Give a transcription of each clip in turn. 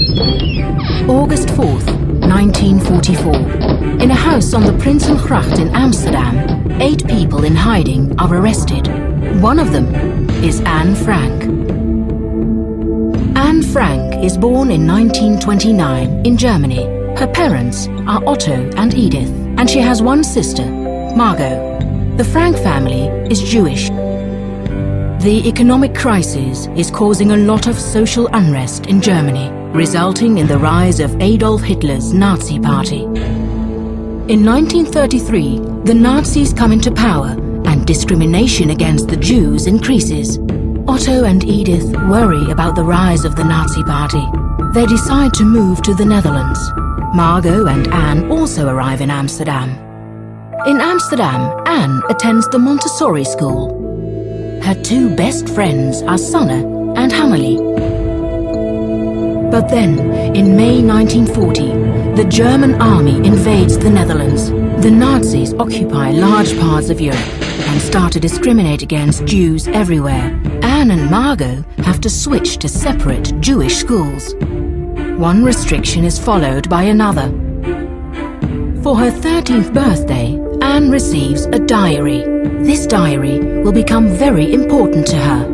August 4th, 1944. In a house on the Prinsengracht in Amsterdam, 8 people in hiding are arrested. One of them is Anne Frank. Anne Frank is born in 1929 in Germany. Her parents are Otto and Edith, and she has one sister, Margot. The Frank family is Jewish. The economic crisis is causing a lot of social unrest in Germany, resulting in the rise of Adolf Hitler's Nazi Party. In 1933, the Nazis come into power and discrimination against the Jews increases. Otto and Edith worry about the rise of the Nazi Party. They decide to move to the Netherlands. Margot and Anne also arrive in Amsterdam. In Amsterdam, Anne attends the Montessori school. Her 2 best friends are Sanne and Hammerly. But then, in May 1940, the German army invades the Netherlands. The Nazis occupy large parts of Europe and start to discriminate against Jews everywhere. Anne and Margot have to switch to separate Jewish schools. One restriction is followed by another. For her 13th birthday, Anne receives a diary. This diary will become very important to her.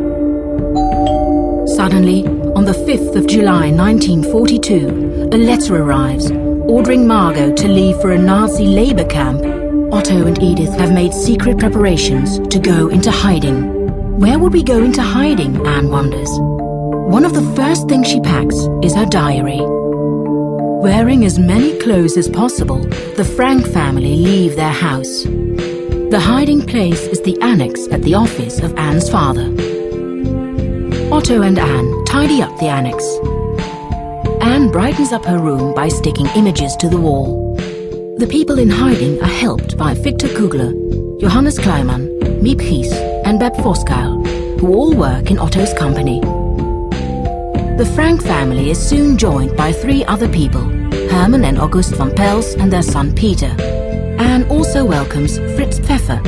Suddenly, on the 5th of July 1942, a letter arrives ordering Margot to leave for a Nazi labor camp. Otto and Edith have made secret preparations to go into hiding. Where would we go into hiding, Anne wonders. One of the first things she packs is her diary. Wearing as many clothes as possible, the Frank family leave their house. The hiding place is the annex at the office of Anne's father. Otto and Anne tidy up the annex. Anne brightens up her room by sticking images to the wall. The people in hiding are helped by Victor Kugler, Johannes Kleiman, Miep Gies and Beb Voskuil, who all work in Otto's company. The Frank family is soon joined by 3 other people, Herman and August van Pels and their son Peter. Anne also welcomes Fritz Pfeffer.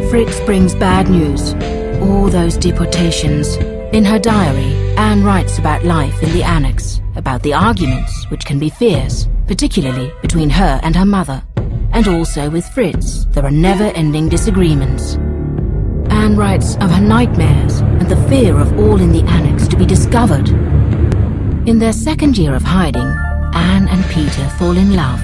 Fritz brings bad news, all those deportations. In her diary, Anne writes about life in the annex, about the arguments, which can be fierce, particularly between her and her mother. And also with Fritz, there are never-ending disagreements. Anne writes of her nightmares and the fear of all in the annex to be discovered. In their 2nd year of hiding, Anne and Peter fall in love.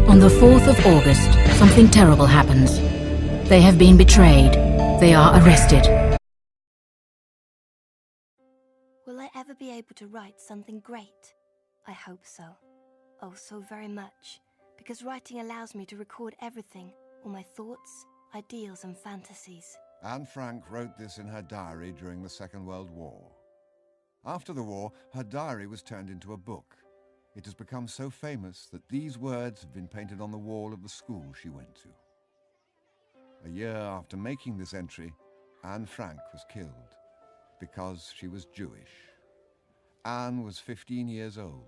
On the 4th of August, something terrible happens. They have been betrayed. They are arrested. Will I ever be able to write something great? I hope so. Oh, so very much. Because writing allows me to record everything, all my thoughts, ideals and fantasies. Anne Frank wrote this in her diary during the Second World War. After the war, her diary was turned into a book. It has become so famous that these words have been painted on the wall of the school she went to. A year after making this entry, Anne Frank was killed because she was Jewish. Anne was 15 years old.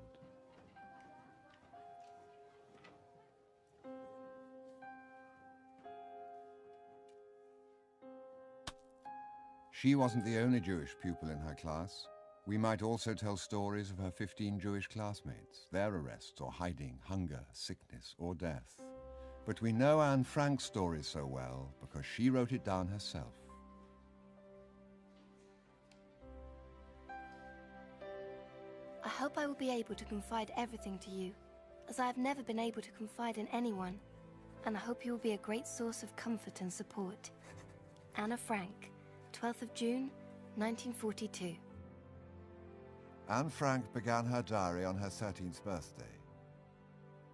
She wasn't the only Jewish pupil in her class. We might also tell stories of her 15 Jewish classmates, their arrests or hiding, hunger, sickness or death. But we know Anne Frank's story so well because she wrote it down herself. I hope I will be able to confide everything to you, as I have never been able to confide in anyone. And I hope you will be a great source of comfort and support. Anna Frank, 12th of June, 1942. Anne Frank began her diary on her 13th birthday.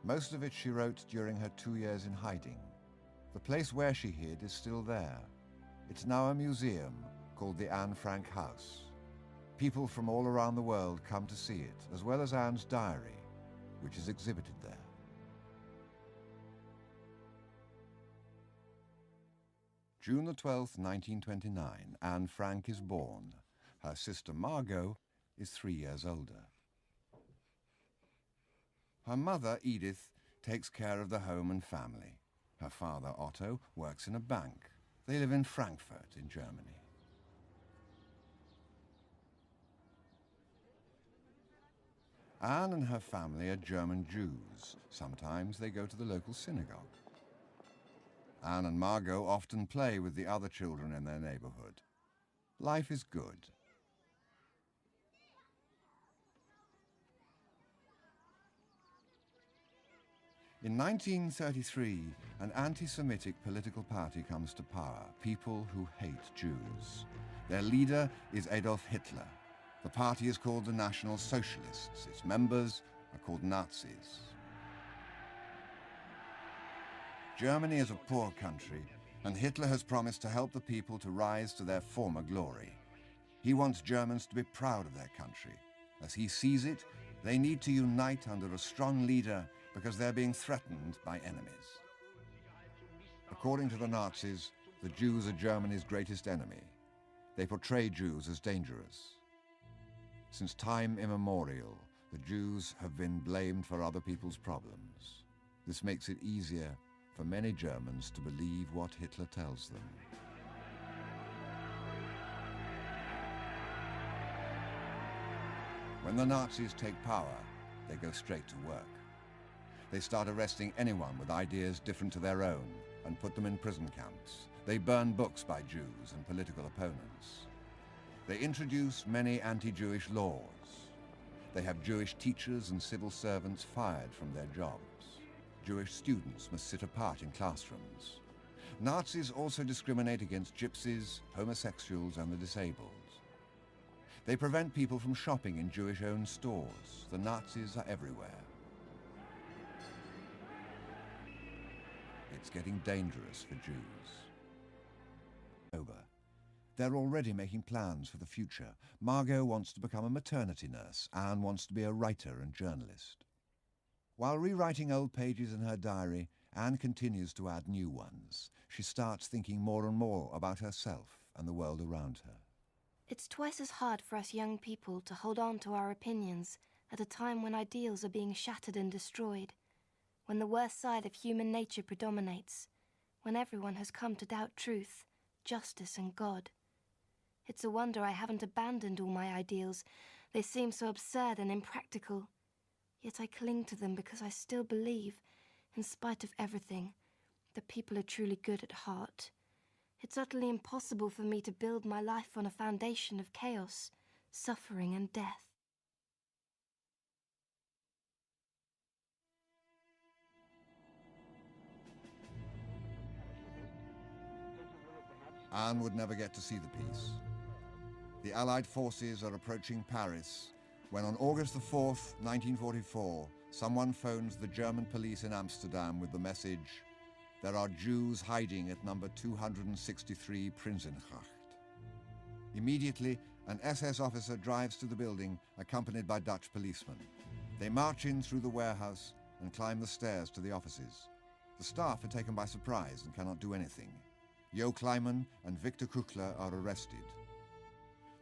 Most of it she wrote during her 2 years in hiding. The place where she hid is still there. It's now a museum called the Anne Frank House. People from all around the world come to see it, as well as Anne's diary, which is exhibited there. June the 12th, 1929, Anne Frank is born. Her sister Margot is 3 years older. Her mother, Edith, takes care of the home and family. Her father, Otto, works in a bank. They live in Frankfurt in Germany. Anne and her family are German Jews. Sometimes they go to the local synagogue. Anne and Margot often play with the other children in their neighborhood. Life is good. In 1933, an anti-Semitic political party comes to power, people who hate Jews. Their leader is Adolf Hitler. The party is called the National Socialists. Its members are called Nazis. Germany is a poor country, and Hitler has promised to help the people to rise to their former glory. He wants Germans to be proud of their country. As he sees it, they need to unite under a strong leader because they're being threatened by enemies. According to the Nazis, the Jews are Germany's greatest enemy. They portray Jews as dangerous. Since time immemorial, the Jews have been blamed for other people's problems. This makes it easier for many Germans to believe what Hitler tells them. When the Nazis take power, they go straight to work. They start arresting anyone with ideas different to their own and put them in prison camps. They burn books by Jews and political opponents. They introduce many anti-Jewish laws. They have Jewish teachers and civil servants fired from their jobs. Jewish students must sit apart in classrooms. Nazis also discriminate against gypsies, homosexuals, and the disabled. They prevent people from shopping in Jewish-owned stores. The Nazis are everywhere. It's getting dangerous for Jews. They're already making plans for the future. Margot wants to become a maternity nurse. Anne wants to be a writer and journalist. While rewriting old pages in her diary, Anne continues to add new ones. She starts thinking more and more about herself and the world around her. It's twice as hard for us young people to hold on to our opinions at a time when ideals are being shattered and destroyed, when the worst side of human nature predominates, when everyone has come to doubt truth, justice, and God. It's a wonder I haven't abandoned all my ideals. They seem so absurd and impractical. Yet I cling to them because I still believe, in spite of everything, that people are truly good at heart. It's utterly impossible for me to build my life on a foundation of chaos, suffering, and death. Anne would never get to see the peace. The Allied forces are approaching Paris when on August the 4th, 1944, someone phones the German police in Amsterdam with the message, "There are Jews hiding at number 263 Prinsengracht." Immediately, an SS officer drives to the building, accompanied by Dutch policemen. They march in through the warehouse and climb the stairs to the offices. The staff are taken by surprise and cannot do anything. Jo Kleiman and Victor Kuchler are arrested.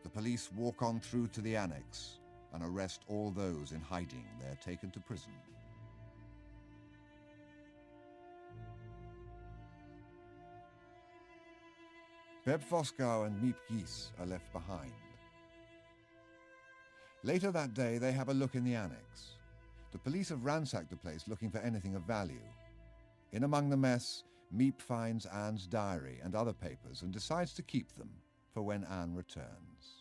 The police walk on through to the annex and arrest all those in hiding. They are taken to prison. Beb Voskau and Miep Gies are left behind. Later that day, they have a look in the annex. The police have ransacked the place looking for anything of value. In among the mess, Miep finds Anne's diary and other papers and decides to keep them for when Anne returns.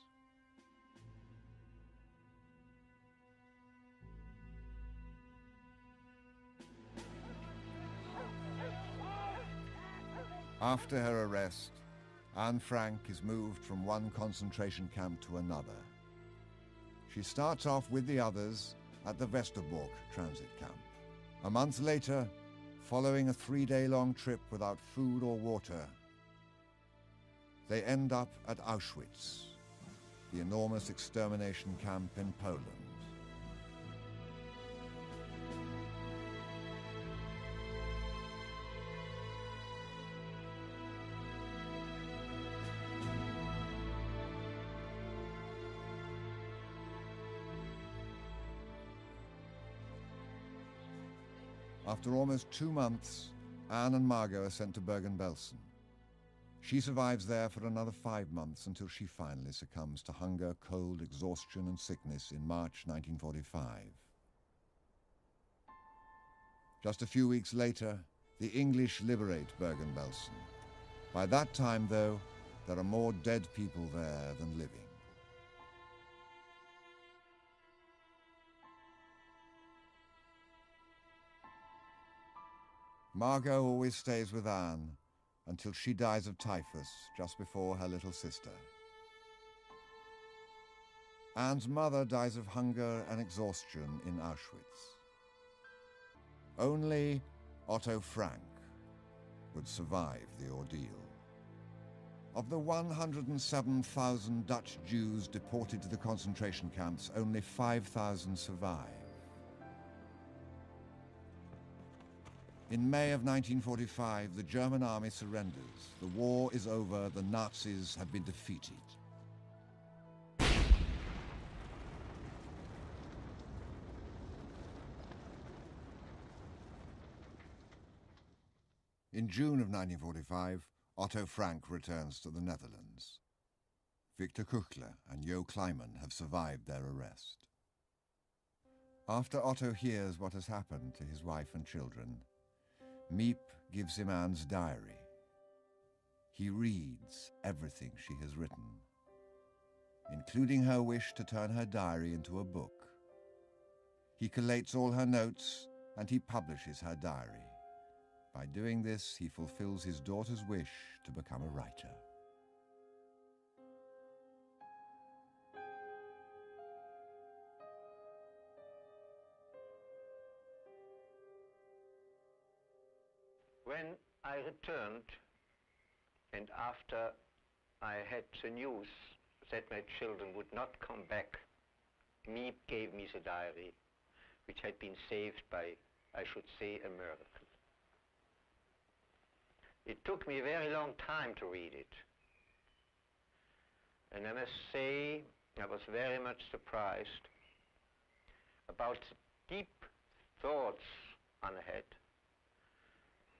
After her arrest, Anne Frank is moved from one concentration camp to another. She starts off with the others at the Westerbork transit camp. A month later, following a 3-day-long trip without food or water, they end up at Auschwitz, the enormous extermination camp in Poland. After almost 2 months, Anne and Margot are sent to Bergen-Belsen. She survives there for another 5 months until she finally succumbs to hunger, cold, exhaustion, and sickness in March 1945. Just a few weeks later, the English liberate Bergen-Belsen. By that time, though, there are more dead people there than living. Margot always stays with Anne until she dies of typhus just before her little sister. Anne's mother dies of hunger and exhaustion in Auschwitz. Only Otto Frank would survive the ordeal. Of the 107,000 Dutch Jews deported to the concentration camps, only 5,000 survive. In May of 1945, the German army surrenders. The war is over, the Nazis have been defeated. In June of 1945, Otto Frank returns to the Netherlands. Victor Kuchler and Jo Kleiman have survived their arrest. After Otto hears what has happened to his wife and children, Miep gives him Anne's diary. He reads everything she has written, including her wish to turn her diary into a book. He collates all her notes and he publishes her diary. By doing this, he fulfills his daughter's wish to become a writer. When I returned, and after I had the news that my children would not come back, Miep gave me the diary, which had been saved by, I should say, a miracle. It took me a very long time to read it. And I must say, I was very much surprised about the deep thoughts Anna had.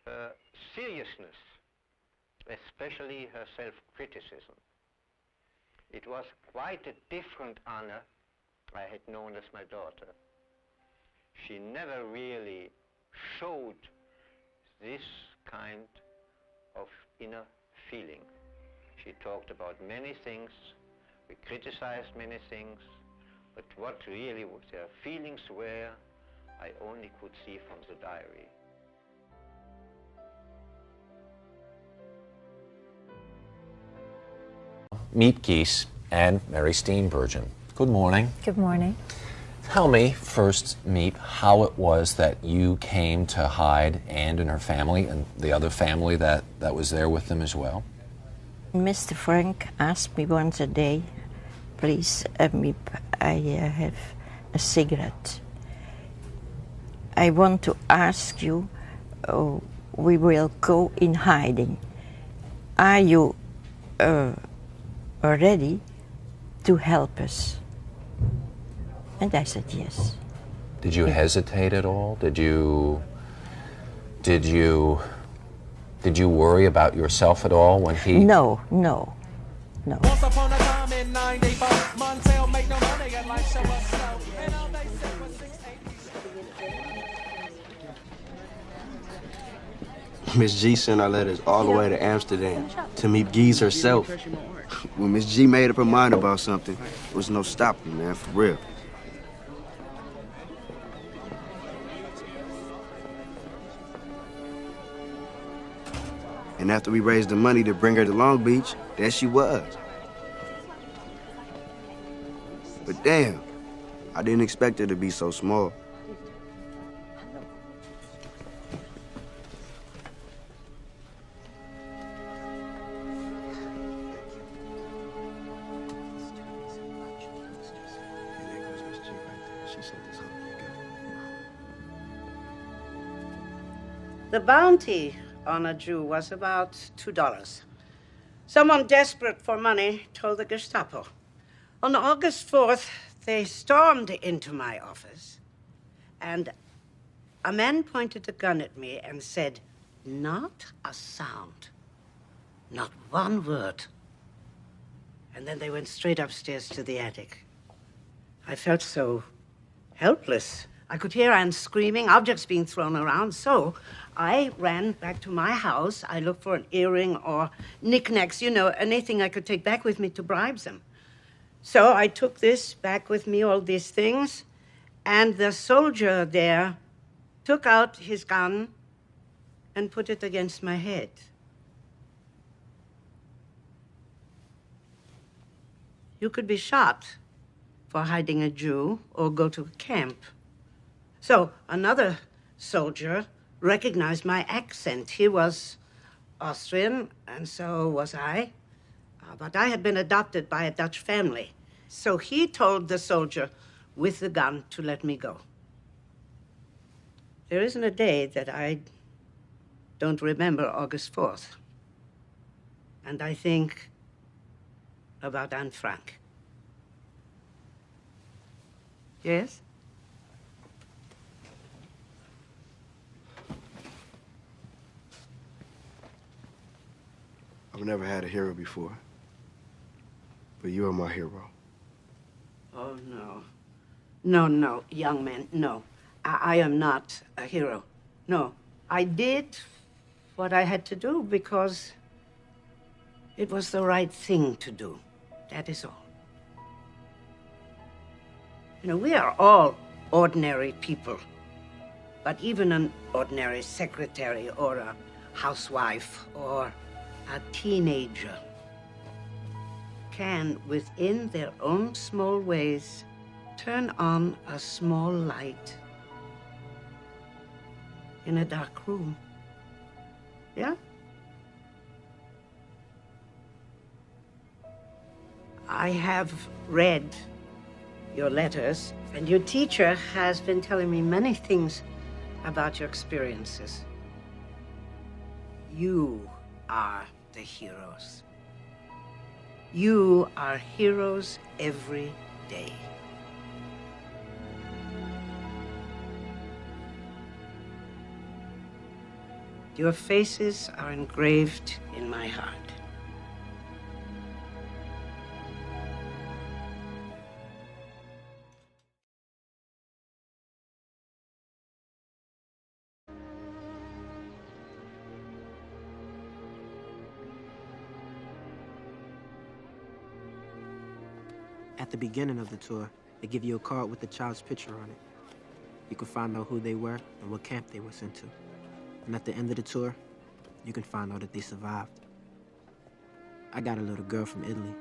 Her seriousness, especially her self-criticism. It was quite a different Anna I had known as my daughter. She never really showed this kind of inner feeling. She talked about many things, we criticized many things, but what really their feelings were, I only could see from the diary. Miep Gies and Mary Steenburgen. Good morning. Good morning. Tell me first, Miep, how it was that you came to hide Anne and her family and the other family that was there with them as well. Mr. Frank asked me once a day, please, Miep, I have a cigarette. I want to ask you, we will go in hiding. Are you ready to help us? And I said yes. Did you hesitate at all? Did you worry about yourself at all when he... No. Once upon a time in 94, Montel make no money and life show us so. And all they said was 680. Miss G sent our letters all the way to Amsterdam to meet Gies herself. When Miss G made up her mind about something, there was no stopping, man, for real. And after we raised the money to bring her to Long Beach, there she was. But damn, I didn't expect her to be so small. The bounty on a Jew was about $2. Someone desperate for money told the Gestapo. On August 4th, they stormed into my office, and a man pointed a gun at me and said, "Not a sound, not one word." And then they went straight upstairs to the attic. I felt so helpless. I could hear Anne screaming, objects being thrown around, so I ran back to my house. I looked for an earring or knickknacks, you know, anything I could take back with me to bribe them. So I took this back with me, all these things, and the soldier there took out his gun and put it against my head. You could be shot for hiding a Jew or go to a camp. So another soldier recognized my accent. He was Austrian, and so was I. But I had been adopted by a Dutch family. So he told the soldier with the gun to let me go. There isn't a day that I don't remember August 4th. And I think about Anne Frank. Yes? I've never had a hero before, but you are my hero. Oh, no. No, young man, no. I am not a hero. No. I did what I had to do because it was the right thing to do. That is all. You know, we are all ordinary people. But even an ordinary secretary or a housewife or a teenager can, within their own small ways, turn on a small light in a dark room. Yeah? I have read your letters, and your teacher has been telling me many things about your experiences. You are the heroes. You are heroes every day. Your faces are engraved in my heart. At the beginning of the tour, they give you a card with the child's picture on it. You can find out who they were and what camp they were sent to. And at the end of the tour, you can find out if they survived. I got a little girl from Italy.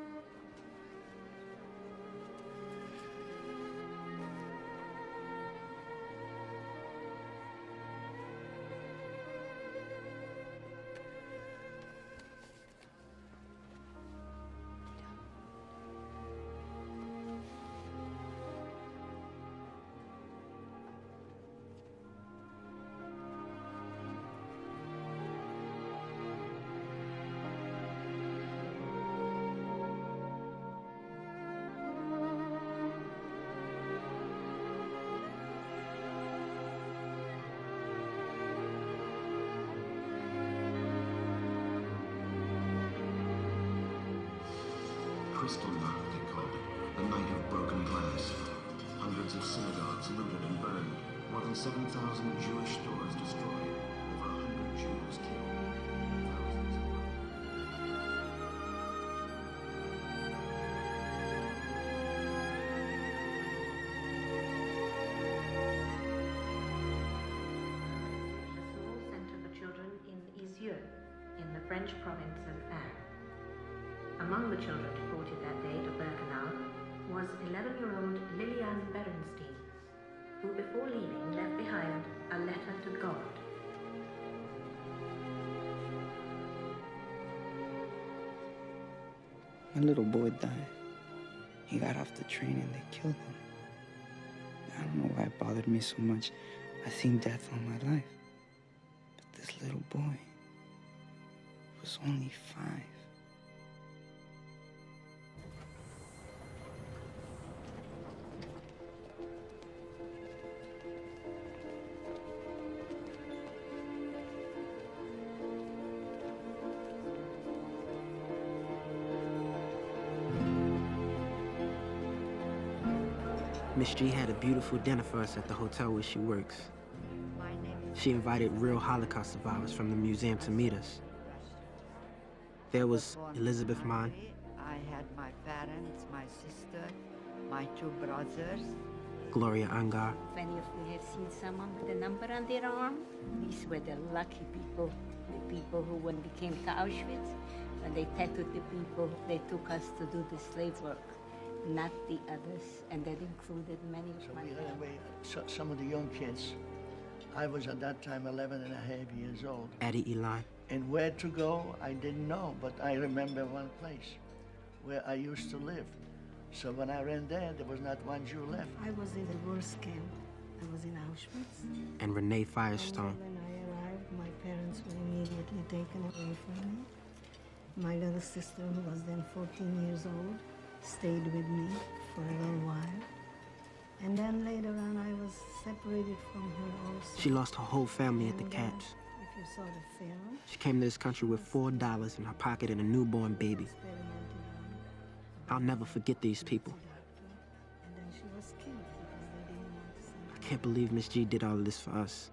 Crystal night, they called it. The night of broken glass. Hundreds of synagogues looted and burned. More than 7,000 Jewish stores destroyed. Over 100 Jews killed. Thousands of small center for children in Isieux, in the French province of Ain. Among the children deported that day to Birkenau was 11-year-old Liliane Berenstein, who before leaving left behind a letter to God. My little boy died. He got off the train and they killed him. I don't know why it bothered me so much. I've seen death all my life. But this little boy was only 5. Miss G had a beautiful dinner for us at the hotel where she works. She invited real Holocaust survivors from the museum to meet us. There was Elizabeth Mann. I had my parents, my sister, my two brothers. Gloria Angar. If any of you have seen someone with a number on their arm, these were the lucky people, the people who, when we came to Auschwitz, when they tattooed the people, they took us to do the slave work, not the others, and that included many of my family. Some of the young kids, I was at that time 11 and a half years old. Addie Elon. And where to go, I didn't know, but I remember one place where I used to live. So when I ran there was not one Jew left. I was in the worst camp. I was in Auschwitz. And Renee Firestone. When I arrived, my parents were immediately taken away from me. My little sister, who was then 14 years old, stayed with me for a little while. And then later on, I was separated from her also. She lost her whole family at the camps. If you saw the film, She came to this country with $4 in her pocket and a newborn baby. I'll never forget these people. and then she was killed because they didn't want to send her. I can't believe Miss G did all of this for us.